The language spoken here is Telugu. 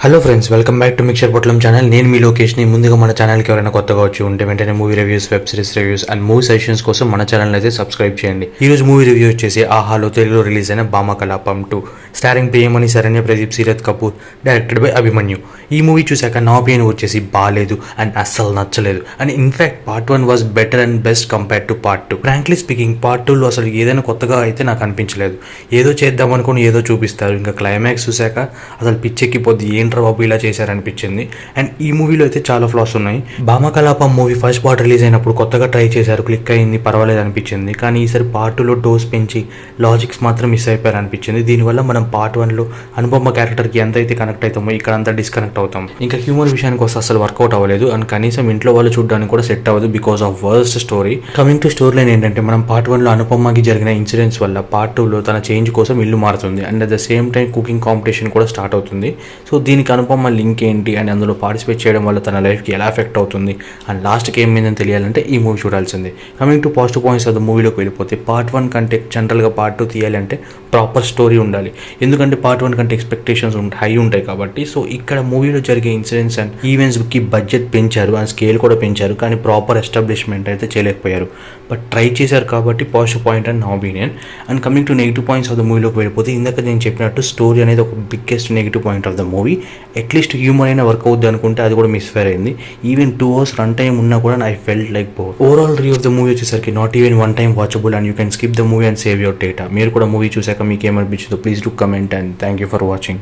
Hello friends, welcome back to mixture పొట్లం ఛానల్. నేను మీ లోకేష్ని. ముందుగా మన ఛానల్కి ఎవరైనా కొత్తగా వచ్చి ఉంటే వెంటనే movie reviews, web series reviews and movie sessions కోసం మన ఛానల్ అయితే సబ్స్క్రైబ్ చేయండి. ఈ రోజు మూవీ రివ్యూ వచ్చేసి ఆహాలో తెలుగులో రిలీజ్ అయిన Bhamakalapam 2, starring Priyamani, Saranya Pradeep, Seerat Kapoor, directed by Abhimanyu. ఈ మూవీ చూశాక నా ఒపీనియన్ వచ్చేసి బాగాలేదు అండ్ అస్సలు నచ్చలేదు. And in fact part 1 was better and best compared to part 2. Frankly speaking part 2లో అసలు ఏదైనా కొత్తగా అయితే నాకు అనిపించలేదు. ఏదో చేద్దాం అనుకుని ఏదో చూపిస్తారు. ఇంకా క్లైమాక్స్ చూశాక అసలు పిచ్చెక్కిపోద్ది, ఏంట్రా బాబు ఇలా చేశారనిపించింది. అండ్ ఈ మూవీలో అయితే చాలా ఫ్లాస్ ఉన్నాయి. Bhamakalapam movie first part release అయినప్పుడు కొత్తగా ట్రై చేశారు, క్లిక్ అయింది, పర్వాలేదు అనిపించింది. కానీ ఈసారి పార్ట్ 2లో డోస్ పెంచి లాజిక్స్ మాత్రం మిస్ అయిపోయారు అనిపించింది. దీనివల్ల మనం పార్ట్ 1లో అనుపమ క్యారెక్టర్కి ఎంత అయితే కనెక్ట్ అవుతామో ఇక్కడ అంతా డిస్కనెక్ట్ అవుతాం. ఇంకా హ్యూమర్ విషయానికి వస్తే అసలు వర్కౌట్ అవ్వలేదు. అండ్ కనీసం ఇంట్లో వాళ్ళు చూడడానికి కూడా సెట్ అవ్వదు because of worst story. Coming to story line ఏంటంటే, మనం పార్ట్ 1లో అనుపమకి జరిగిన ఇన్సిడెంట్స్ వల్ల పార్ట్ 2లో తన చేంజ్ కోసం ఇల్లు మారుతుంది. And at the same time cooking competition కూడా స్టార్ట్ అవుతుంది. సో దీనికి అనుపమ లింక్ ఏంటి అండ్ అందులో పార్టిసిపేట్ చేయడం వల్ల తన లైఫ్కి ఎలా ఎఫెక్ట్ అవుతుంది అండ్ లాస్ట్కి ఏమైందని తెలియాలంటే ఈ మూవీ చూడాల్సిందే. Coming to positive points of the మూవీలోకి వెళ్ళిపోతే, పార్ట్ 1 కంటే జనరల్గా పార్ట్ 2 తీయాలంటే ప్రాపర్ స్టోరీ ఉండాలి. ఎందుకంటే పార్ట్ 1 కంటే ఎక్స్పెక్టేషన్స్ హై ఉంటాయి కాబట్టి. సో ఇక్కడ మూవీలో జరిగే ఇన్సిడెంట్స్ అండ్ ఈవెంట్స్కి బడ్జెట్ పెంచారు అండ్ స్కేల్ కూడా పెంచారు, కానీ ప్రాపర్ ఎస్టాబ్లిష్మెంట్ అయితే చేయలేకపోయారు. బట్ ట్రై చేశారు కాబట్టి పాజిటివ్ పాయింట్ అండ్ నా opinion. And coming to negative points of the మూవీలోకి వెళ్ళిపోతే, ఇందాక నేను చెప్పినట్టు స్టోరీ అనేది ఒక biggest negative point of the movie. At least humour అయినా వర్క్ అవుద్ది అనుకుంటే అది కూడా మిస్ఫైర్ అయింది. ఈవెన్ 2 hours రన్ టైమ్ ఉన్నా కూడా I felt like bore. Overall review of the movie వచ్చేసరికి not even 1 time watchable and you can skip the movie and save your data. మీరు కూడా మూవీ చూసాక మీకు ఏమనిపించిందో please do comment and thank you for watching.